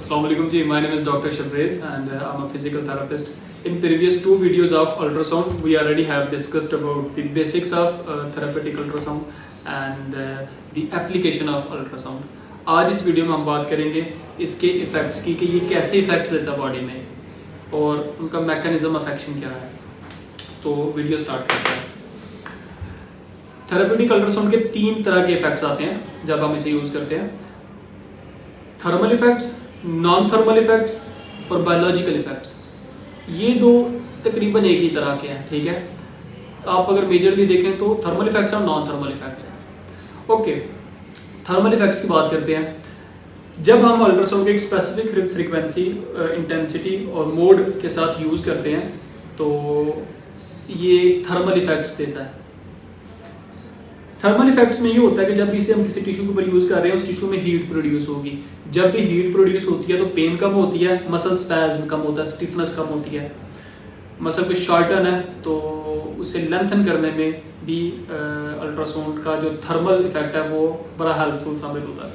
Assalamualaikum ji, my name is Dr. Shabrez and I'm a physical therapist. In previous two videos of ultrasound, we already have discussed about the basics of therapeutic ultrasound and the application of ultrasound. आज इस video में हम बात करेंगे इसके effects की कि ये कैसे इफ़ेक्ट्स देता है बॉडी में और उनका मैकेनिज्म ऑफ एक्शन क्या है। तो वीडियो स्टार्ट करते हैं। थेरेप्यूटिक अल्ट्रासाउंड के तीन तरह के इफ़ेक्ट्स आते हैं जब हम इसे यूज़ करते हैं: thermal effects, non thermal effects और बायोलॉजिकल इफ़ेक्ट्स। ये दो तकरीबन एक ही तरह के हैं, ठीक है। आप अगर मेजरली देखें तो थर्मल इफ़ेक्ट्स और नॉन थर्मल इफ़ेक्ट्स हैं। ओके, थर्मल इफ़ेक्ट्स की बात करते हैं। जब हम अल्ट्रासाउंड के एक स्पेसिफिक फ्रीक्वेंसी, इंटेंसिटी और मोड के साथ यूज़ करते हैं तो ये थर्मल इफ़ेक्ट्स देता है। थर्मल इफेक्ट्स में ये होता है कि जब इसे हम किसी टिश्यू के ऊपर यूज़ कर रहे हैं उस टिश्यू में हीट प्रोड्यूस होगी। जब भी हीट प्रोड्यूस होती है तो पेन कम होती है, मसल स्पैज़्म कम होता है, स्टिफनेस कम होती है। मसल को शॉर्टन है तो उसे लेंथन करने में भी अल्ट्रासाउंड का जो थर्मल इफेक्ट है वो बड़ा हेल्पफुल साबित होता है।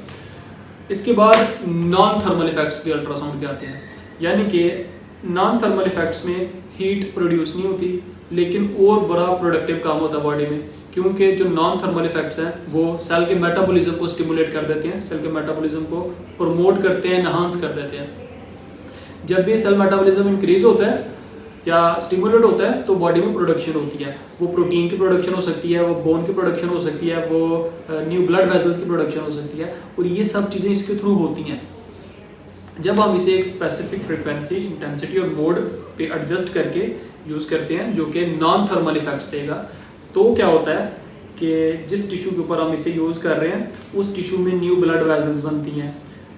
इसके बाद नॉन थर्मल इफेक्ट्स भी अल्ट्रासाउंड के आते हैं, यानी कि नॉन थर्मल इफेक्ट्स में हीट प्रोड्यूस नहीं होती लेकिन और बड़ा प्रोडक्टिव काम होता है बॉडी में, क्योंकि जो नॉन थर्मल इफेक्ट्स हैं वो सेल के मेटाबॉलिज्म को स्टिमुलेट कर देते हैं, सेल के मेटाबॉलिज्म को प्रमोट करते हैं, एनहांस कर देते हैं। जब भी सेल मेटाबॉलिज्म इंक्रीज होता है या स्टिमुलेट होता है तो बॉडी में प्रोडक्शन होती है। वो प्रोटीन की प्रोडक्शन हो सकती है, वो बोन की प्रोडक्शन हो सकती है, वो न्यू ब्लड वेसल्स की प्रोडक्शन हो सकती है और ये सब चीज़ें इसके थ्रू होती हैं। जब हम इसे एक स्पेसिफिक फ्रिक्वेंसी, इंटेंसिटी और मोड पे एडजस्ट करके यूज़ करते हैं जो कि नॉन थर्मल इफेक्ट्स देगा, तो क्या होता है कि जिस टिश्यू के ऊपर हम इसे यूज़ कर रहे हैं उस टिश्यू में न्यू ब्लड वेसल्स बनती हैं।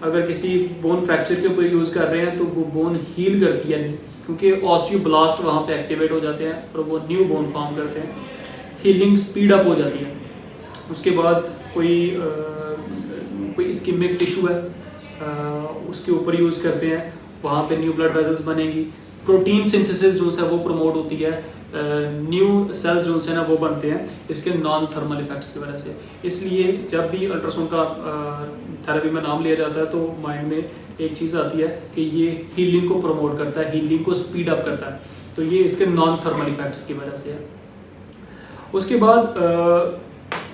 अगर किसी बोन फ्रैक्चर के ऊपर यूज़ कर रहे हैं तो वो बोन हील करती है क्योंकि ऑस्टियोब्लास्ट वहाँ पे एक्टिवेट हो जाते हैं और वो न्यू बोन फॉर्म करते हैं। हीलिंग स्पीड अप हो जाती है। उसके बाद कोई इस्कीमिक टिश्यू है, उसके ऊपर यूज़ करते हैं, वहाँ पे न्यू ब्लड वेसल्स बनेंगी, प्रोटीन सिंथेसिस जो है वो प्रमोट होती है, न्यू सेल्स जो है ना वो बनते हैं इसके नॉन थर्मल इफेक्ट्स की वजह से। इसलिए जब भी अल्ट्रासाउंड का थेरेपी में नाम लिया जाता है तो माइंड में एक चीज़ आती है कि ये हीलिंग को प्रमोट करता है, हीलिंग को स्पीड अप करता है, तो ये इसके नॉन थर्मल इफेक्ट्स की वजह से है। उसके बाद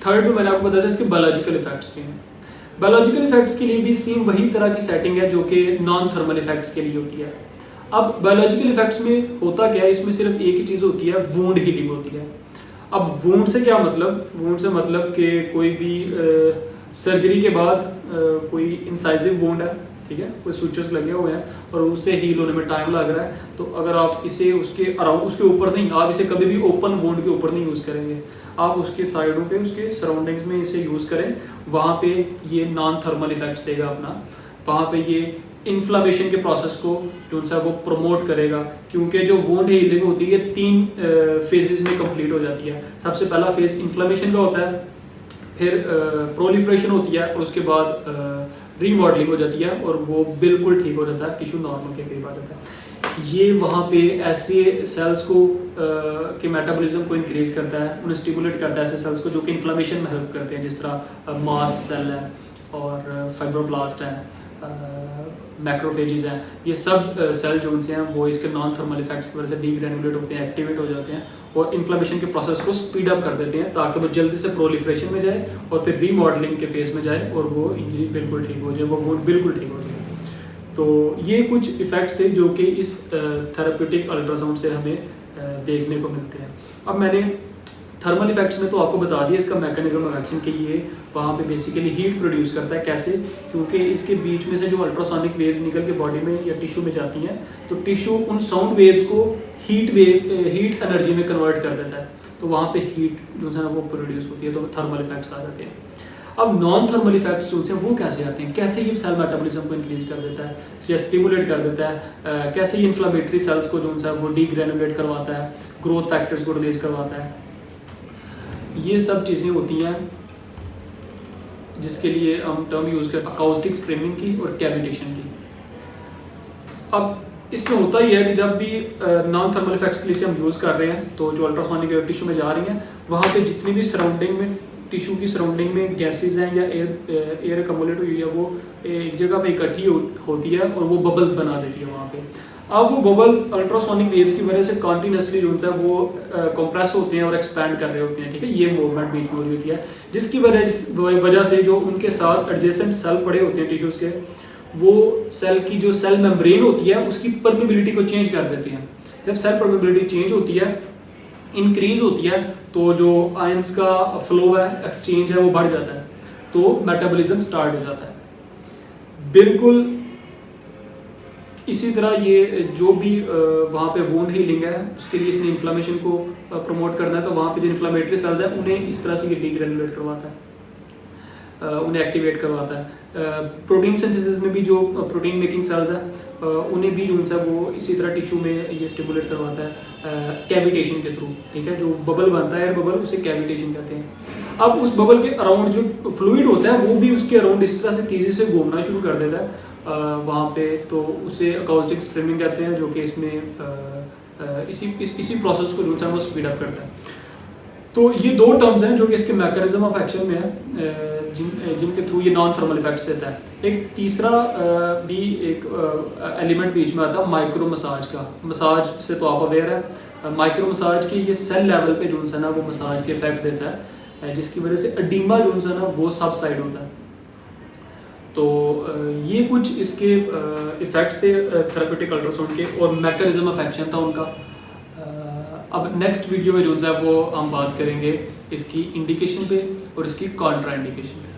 थर्ड में मैंने आपको बताया था इसके बायोलॉजिकल इफेक्ट्स भी हैं। बायोलॉजिकल इफेक्ट्स के लिए भी सेम वही तरह की सेटिंग है जो कि नॉन थर्मल इफेक्ट्स के लिए होती है। अब बायोलॉजिकल इफेक्ट्स में होता क्या है, इसमें सिर्फ एक ही चीज़ होती है, वुंड हीलिंग होती है। अब वुंड से क्या मतलब, वुंड से मतलब कि कोई भी सर्जरी के बाद कोई इंसाइजिव वुंड है, ठीक है, कोई सूचर्स लगे हुए हैं और उससे हील होने में टाइम लग रहा है, तो अगर आप इसे उसके अराउंड, उसके ऊपर नहीं, आप इसे कभी भी ओपन वुंड के ऊपर नहीं यूज़ करेंगे, आप उसके साइडों पे, उसके सराउंडिंग्स में इसे यूज़ करें, वहाँ पे ये नॉन थर्मल इफेक्ट्स देगा अपना। वहाँ पे ये इन्फ्लामेशन के प्रोसेस को जो है वो प्रमोट करेगा, क्योंकि जो वुंड हीलिंग होती है 3 फेजेस में कंप्लीट हो जाती है। सबसे पहला फेज इन्फ्लामेशन का होता है, फिर प्रोलिफरेशन होती है और उसके बाद रीमॉडलिंग हो जाती है और वो बिल्कुल ठीक हो जाता है, टिश्यू नॉर्मल के करीब आ जाता है। ये वहाँ पे ऐसे सेल्स को के मेटाबॉलिज्म को इंक्रीज करता है, उन्हें स्टिमुलेट करता है ऐसे सेल्स को जो कि इन्फ्लामेशन में हेल्प करते हैं, जिस तरह मास्ट सेल है और फाइब्रोब्लास्ट है, मैक्रोफेजेस हैं। ये सब सेल जो उनसे हैं वो इसके नॉन थर्मल इफेक्ट्स की वजह से डीग्रेनुलेट होते हैं, एक्टिवेट हो जाते हैं और इन्फ्लेमेशन के प्रोसेस को स्पीड अप कर देते हैं ताकि वो जल्दी से प्रोलिफरेशन में जाए और फिर रीमॉडलिंग के फेज में जाए और वो इंजरी बिल्कुल ठीक हो जाए, वो वुंड बिल्कुल ठीक हो जाए। तो ये कुछ इफ़ेक्ट्स थे जो कि इस थेरेप्यूटिक अल्ट्रासाउंड से हमें देखने को मिलते हैं। अब मैंने थर्मल इफेक्ट्स में तो आपको बता दिया इसका मैकेनिज्म ऑफ एक्शन के लिए, वहाँ पे बेसिकली हीट प्रोड्यूस करता है। कैसे? क्योंकि इसके बीच में से जो अल्ट्रासोनिक वेव्स निकल के बॉडी में या टिश्यू में जाती हैं तो टिश्यू उन साउंड वेव्स को हीट एनर्जी में कन्वर्ट कर देता है, तो वहाँ पे हीट जो है ना वो प्रोड्यूस होती है, तो थर्मल इफेक्ट्स आ जाते हैं। अब नॉन थर्मल इफेक्ट्स जो हैं वो कैसे आते हैं? कैसे ये सेल मेटाबॉलिज्म को इंक्रीज कर देता है या स्टिमुलेट कर देता है? कैसे ये इन्फ्लेमेटरी सेल्स को जो है वो डीग्रेनुलेट करवाता है, ग्रोथ फैक्टर्स को रिलीज करवाता है? ये सब चीज़ें होती हैं जिसके लिए हम टर्म यूज़ करते हैं अकाउस्टिक स्क्रीमिंग की और कैविटेशन की। अब इसमें होता ही है कि जब भी नॉन थर्मल इफेक्ट्स के लिए हम यूज़ कर रहे हैं तो जो अल्ट्रासोनिक वेव टिश्यू में जा रही हैं वहाँ पे जितनी भी सराउंडिंग में टिश्यू की सराउंडिंग में गैसेज हैं या एयर एकमुलेट हुई है वो एक जगह पे इकट्ठी होती है और वो बबल्स बना देती है वहाँ पे। अब वो बबल्स अल्ट्रासोनिक वेव्स की वजह से कॉन्टीन्यूसली जो है वो कंप्रेस होते हैं और एक्सपैंड कर रहे होते हैं, ठीक है। ये मूवमेंट बीच में हो रही होती है, जिसकी वजह से जो उनके साथ एडजेसेंट सेल पड़े होते हैं टिश्यूज़ के, वो सेल की जो सेल मेम्ब्रेन होती है उसकी परमेबिलिटी को चेंज कर देती हैं। जब सेल परमेबिलिटी चेंज होती है, इंक्रीज होती है, तो जो आयंस का फ्लो है, एक्सचेंज है, वो बढ़ जाता है, तो मेटाबॉलिज्म स्टार्ट हो जाता है। बिल्कुल इसी तरह ये जो भी वहाँ पे वोंड हीलिंग है उसके लिए इसने इन्फ्लामेशन को प्रमोट करना है, तो वहाँ पे जो इन्फ्लामेटरी सेल्स हैं उन्हें इस तरह से ये डीग्रेनुलेट करवाता है, उन्हें एक्टिवेट करवाता है। प्रोटीन सिंथेसिस में भी जो प्रोटीन मेकिंग सेल्स हैं उन्हें भी जो है वो इसी तरह टिश्यू में ये स्टिमुलेट करवाता है कैविटेशन के थ्रू, ठीक है। जो बबल बनता है एयर बबल, उसे कैविटेशन कहते हैं। अब उस बबल के अराउंड जो फ्लूइड होता है वो भी उसके अराउंड इस तरह से तेज़ी से घूमना शुरू कर देता है वहाँ पे, तो उसे अकाउस्टिक स्ट्रीमिंग कहते हैं, जो कि इसमें इसी प्रोसेस को जो है वो स्पीड अप करता है। तो ये दो टर्म्स हैं जो कि इसके मैकेनिज्म ऑफ एक्शन में है, जिनके थ्रू ये नॉन थर्मल इफेक्ट्स देता है। एक तीसरा भी एक एलिमेंट बीच में आता है माइक्रो मसाज का। मसाज से तो आप अवेयर है, माइक्रो मसाज की ये सेल लेवल पे जो है ना वो मसाज के इफेक्ट देता है, जिसकी वजह से एडिमा जो है ना वो सबसाइड होता है। तो ये कुछ इसके इफेक्ट्स थे थेरेप्यूटिक अल्ट्रासाउंड के, और मैकेनिज्म ऑफ एक्शन था उनका। अब नेक्स्ट वीडियो में जो है वो हम बात करेंगे इसकी इंडिकेशन पे और इसकी कॉन्ट्रा इंडिकेशन पे।